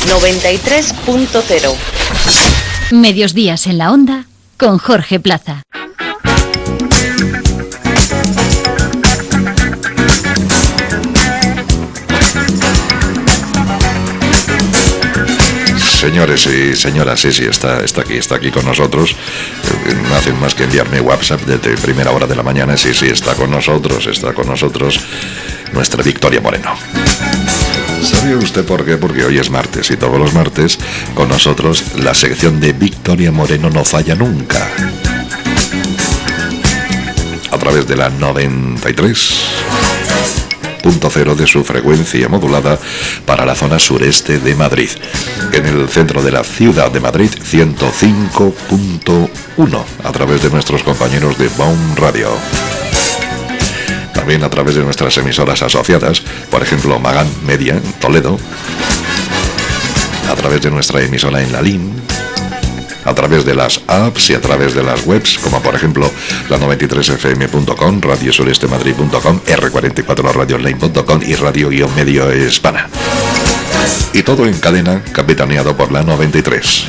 93.0. Medios días en la onda con Jorge Plaza. Señores y señoras, sí, está aquí con nosotros. No hacen más que enviarme WhatsApp desde primera hora de la mañana. Sí, está con nosotros nuestra Victoria Moreno. ¿Sabe usted por qué? Porque hoy es martes y todos los martes con nosotros la sección de Victoria Moreno no falla nunca. A través de la 93.0 de su frecuencia modulada para la zona sureste de Madrid. En el centro de la ciudad de Madrid, 105.1 a través de nuestros compañeros de BOM Radio. También a través de nuestras emisoras asociadas, por ejemplo Magán Media en Toledo, a través de nuestra emisora en Lalín, a través de las apps y a través de las webs, como por ejemplo la 93fm.com, radiosurestemadrid.com, r44radioonline.com y Radio-Medio Hispana. Y todo en cadena, capitaneado por la 93.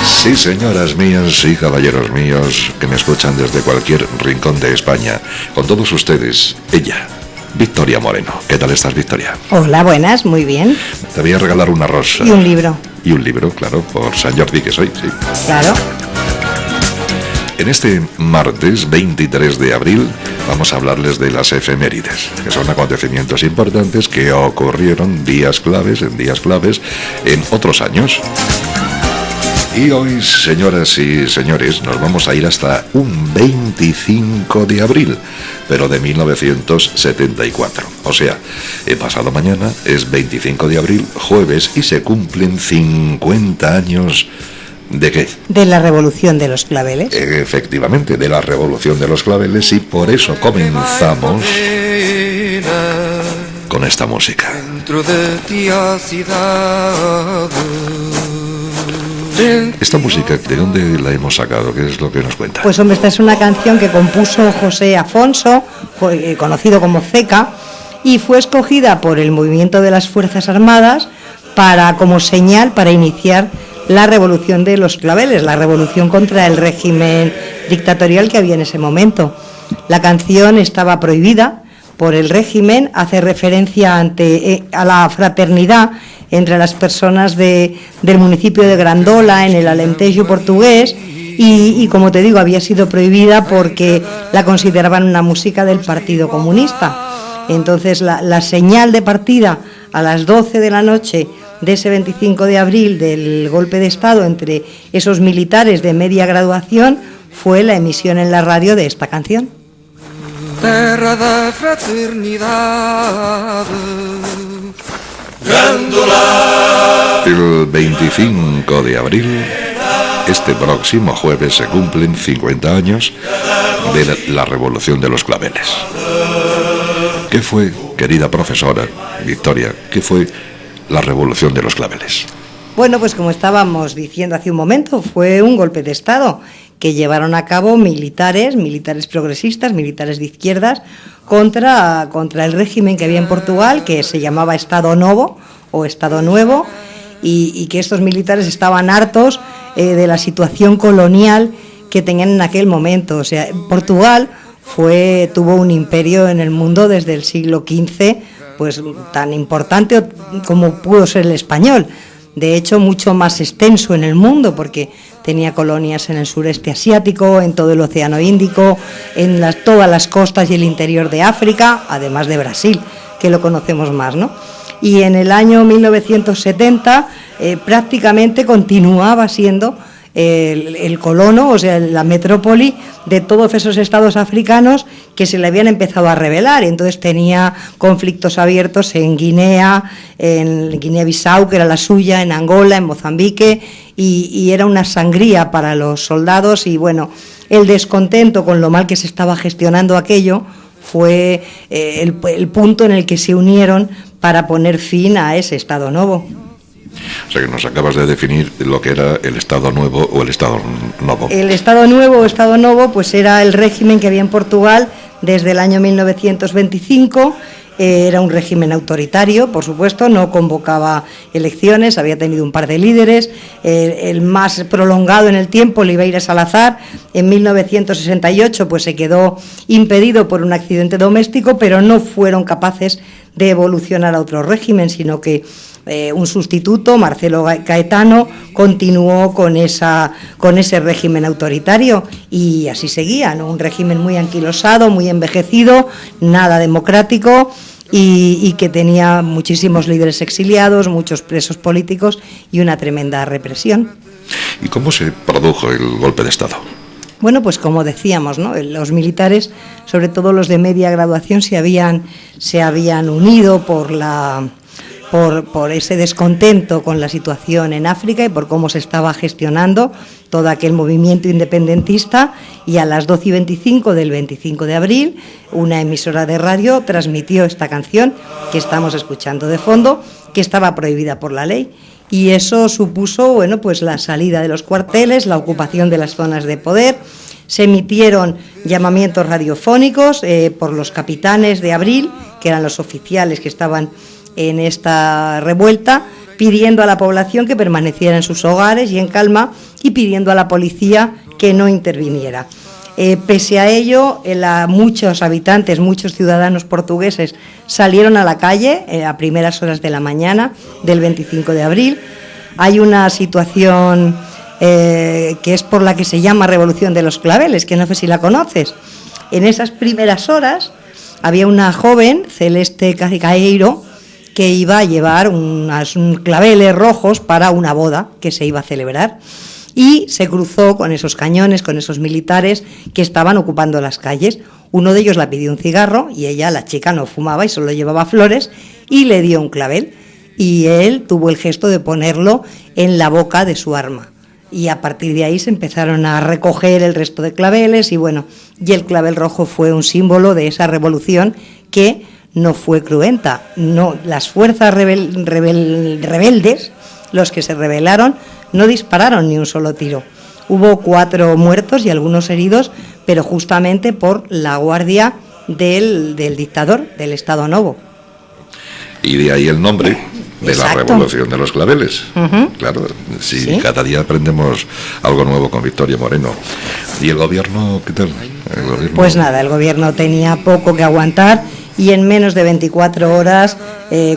Sí, señoras mías y caballeros míos que me escuchan desde cualquier rincón de España, con todos ustedes, ella, Victoria Moreno. ¿Qué tal estás, Victoria? Hola, buenas, muy bien. Te voy a regalar una rosa. Y un libro. Y un libro, claro, por San Jordi que soy, sí. Claro. En este martes 23 de abril vamos a hablarles de las efemérides, que son acontecimientos importantes que ocurrieron en días claves en otros años. Y hoy, señoras y señores, nos vamos a ir hasta un 25 de abril, pero de 1974. O sea, el pasado mañana es 25 de abril, jueves, y se cumplen 50 años... ¿De qué? De la Revolución de los Claveles. Efectivamente, de la Revolución de los Claveles, y por eso comenzamos con esta música. Esta música, ¿de dónde la hemos sacado? ¿Qué es lo que nos cuenta? Pues hombre, esta es una canción que compuso José Afonso, conocido como Zeca, y fue escogida por el movimiento de las Fuerzas Armadas como señal para iniciar la Revolución de los Claveles, la revolución contra el régimen dictatorial que había en ese momento. La canción estaba prohibida por el régimen, hace referencia a la fraternidad entre las personas del municipio de Grandola, en el Alentejo portugués, y como te digo, había sido prohibida porque la consideraban una música del Partido Comunista. Entonces la señal de partida a las 12 de la noche de ese 25 de abril del golpe de Estado entre esos militares de media graduación fue la emisión en la radio de esta canción. Terra da fraternidad, Grandola. El 25 de abril, este próximo jueves, se cumplen 50 años de la Revolución de los Claveles. ¿Qué fue, querida profesora Victoria, qué fue la Revolución de los Claveles? Bueno, pues como estábamos diciendo hace un momento, fue un golpe de Estado que llevaron a cabo militares progresistas, militares de izquierdas, contra el régimen que había en Portugal, que se llamaba Estado Novo o Estado Nuevo, y que estos militares estaban hartos de la situación colonial que tenían en aquel momento. O sea, Portugal tuvo un imperio en el mundo desde el siglo XV, pues tan importante como pudo ser el español. De hecho, mucho más extenso en el mundo, porque tenía colonias en el sureste asiático, en todo el Océano Índico, en todas las costas y el interior de África, además de Brasil, que lo conocemos más, ¿no? Y en el año 1970 prácticamente continuaba siendo el colono, o sea, la metrópoli de todos esos estados africanos que se le habían empezado a rebelar. Entonces tenía conflictos abiertos en Guinea, en Guinea-Bissau, que era la suya, en Angola, en Mozambique, y era una sangría para los soldados. Y bueno, el descontento con lo mal que se estaba gestionando aquello fue el punto en el que se unieron para poner fin a ese Estado Novo. O sea que nos acabas de definir lo que era el Estado Nuevo o el Estado Novo. El Estado Nuevo o Estado Novo pues era el régimen que había en Portugal desde el año 1925 Era un régimen autoritario, por supuesto, no convocaba elecciones, había tenido un par de líderes, el más prolongado en el tiempo, Oliveira Salazar, en 1968 pues se quedó impedido por un accidente doméstico, pero no fueron capaces de evolucionar a otro régimen, sino que un sustituto, Marcelo Caetano, continuó con ese régimen autoritario y así seguía, ¿no? Un régimen muy anquilosado, muy envejecido, nada democrático y que tenía muchísimos líderes exiliados, muchos presos políticos y una tremenda represión. ¿Y cómo se produjo el golpe de Estado? Bueno, pues como decíamos, ¿no? Los militares, sobre todo los de media graduación, se habían unido por ese descontento con la situación en África y por cómo se estaba gestionando todo aquel movimiento independentista, y a las 12:25 del 25 de abril una emisora de radio transmitió esta canción que estamos escuchando de fondo, que estaba prohibida por la ley. Y eso supuso, bueno, pues la salida de los cuarteles, la ocupación de las zonas de poder. Se emitieron llamamientos radiofónicos por los capitanes de Abril, que eran los oficiales que estaban en esta revuelta, pidiendo a la población que permaneciera en sus hogares y en calma, y pidiendo a la policía que no interviniera. Pese a ello, muchos habitantes, muchos ciudadanos portugueses salieron a la calle a primeras horas de la mañana del 25 de abril. Hay una situación que es por la que se llama Revolución de los Claveles, que no sé si la conoces. En esas primeras horas había una joven, Celeste Caeiro, que iba a llevar unos claveles rojos para una boda que se iba a celebrar, y se cruzó con esos cañones, con esos militares que estaban ocupando las calles. Uno de ellos la pidió un cigarro y ella, la chica, no fumaba y solo llevaba flores, y le dio un clavel, y él tuvo el gesto de ponerlo en la boca de su arma. Y a partir de ahí se empezaron a recoger el resto de claveles, y bueno, y el clavel rojo fue un símbolo de esa revolución que no fue cruenta. No, las fuerzas rebeldes, los que se rebelaron, no dispararon ni un solo tiro. Hubo 4 muertos y algunos heridos, pero justamente por la guardia del dictador, del Estado Novo. Y de ahí el nombre de Exacto. La Revolución de los Claveles. Uh-huh. Claro, sí, Sí. cada día aprendemos algo nuevo con Victoria Moreno. ¿Y el gobierno qué tal? ¿El gobierno? Pues nada, el gobierno tenía poco que aguantar, y en menos de 24 horas,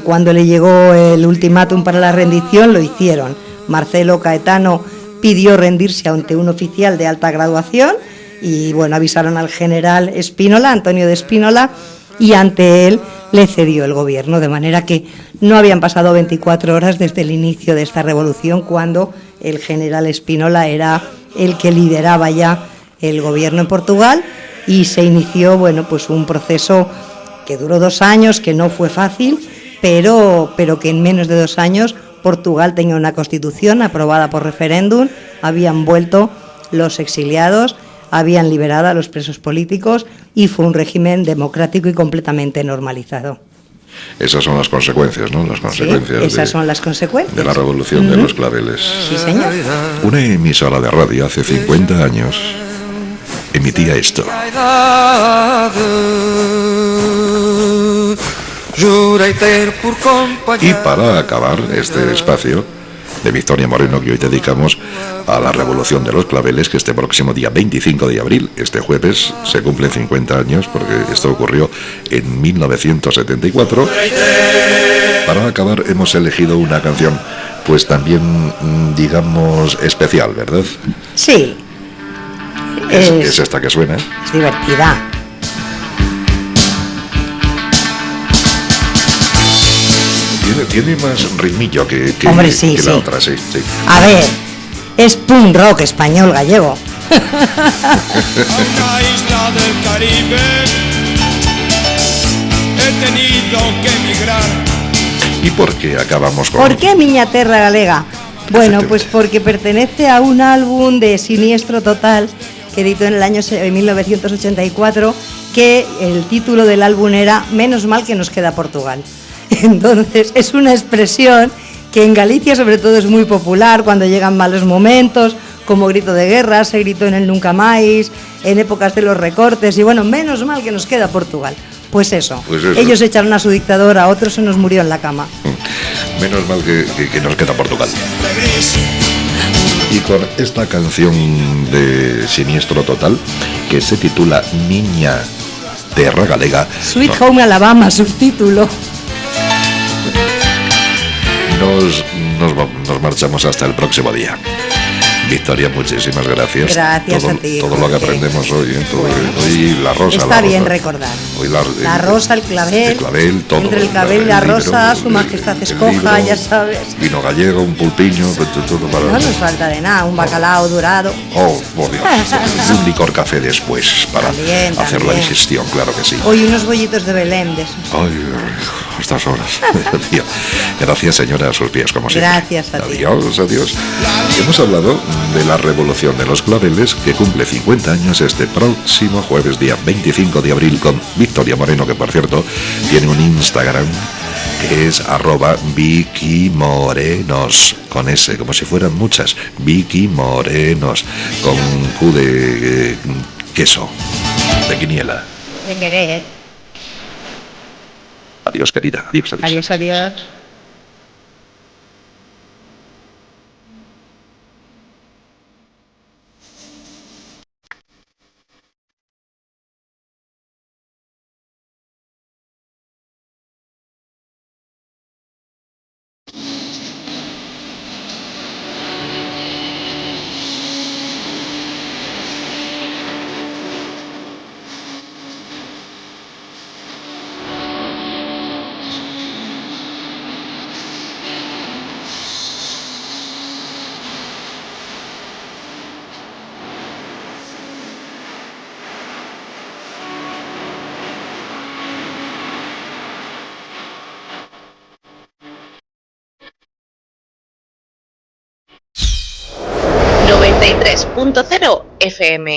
cuando le llegó el ultimátum para la rendición, lo hicieron. Marcelo Caetano pidió rendirse ante un oficial de alta graduación y bueno, avisaron al general Spínola, Antonio de Spínola, y ante él le cedió el gobierno, de manera que no habían pasado 24 horas desde el inicio de esta revolución, cuando el general Spínola era el que lideraba ya el gobierno en Portugal, y se inició, bueno, pues un proceso que duró 2 años, que no fue fácil, pero que en menos de 2 años Portugal tenía una constitución aprobada por referéndum, habían vuelto los exiliados, habían liberado a los presos políticos, y fue un régimen democrático y completamente normalizado. Esas son las consecuencias, ¿no? Las consecuencias Sí, esas son las consecuencias. de la Revolución de los Claveles. Sí, señor. Una emisora de radio hace 50 años emitía esto. Y para acabar este espacio de Victoria Moreno, que hoy dedicamos a la Revolución de los Claveles, que este próximo día 25 de abril, este jueves, se cumplen 50 años, porque esto ocurrió en 1974. Para acabar hemos elegido una canción, pues también, digamos, especial, ¿verdad? Sí. Es esta que suena. Es divertida. Tiene más ritmillo que Hombre, sí, la sí. otra, sí, sí. A ver, es punk rock español gallego. A una isla del Caribe he tenido que emigrar. ¿Y por qué acabamos con...? ¿Por qué Miña Terra Galega? Bueno, pues porque pertenece a un álbum de Siniestro Total que editó en el año 1984, que el título del álbum era Menos mal que nos queda Portugal. Entonces es una expresión que en Galicia sobre todo es muy popular cuando llegan malos momentos, como grito de guerra, se gritó en el Nunca Máis, en épocas de los recortes, y bueno, menos mal que nos queda Portugal. Pues eso. Pues eso. Ellos echaron a su dictador, a otros se nos murió en la cama. Menos mal que nos queda Portugal. de gris. Y con esta canción de Siniestro Total, que se titula Niña Terra Galega, Sweet Home Alabama, subtítulo. nos marchamos hasta el próximo día. Victoria, muchísimas gracias. Gracias a ti, Todo lo que Jorge. aprendemos hoy, ¿eh? Bueno, hoy la rosa. Está la bien rosa. recordar. Hoy La rosa, el clavel, todo. entre el clavel y la libro, rosa, su majestad el escoja, libro, ya sabes. Vino gallego, un pulpiño, todo para... No nos falta de nada, un bacalao dorado. Oh, por Dios. Un licor café después para También, hacer la también. digestión, claro que sí. Hoy unos bollitos de Belén de esos. Ay, a estas horas. Tío. Gracias, señora, a sus pies, como siempre. Gracias a ti. Adiós, adiós. Hemos hablado de la revolución de los claveles, que cumple 50 años este próximo jueves, día 25 de abril, con Victoria Moreno, que por cierto tiene un Instagram que es @VickyMorenos, con S, como si fueran muchas. Vicky Morenos, con Q de queso, de quiniela. De querer. Adiós, querida. Adiós, adiós. Adiós, adiós. .0 FM.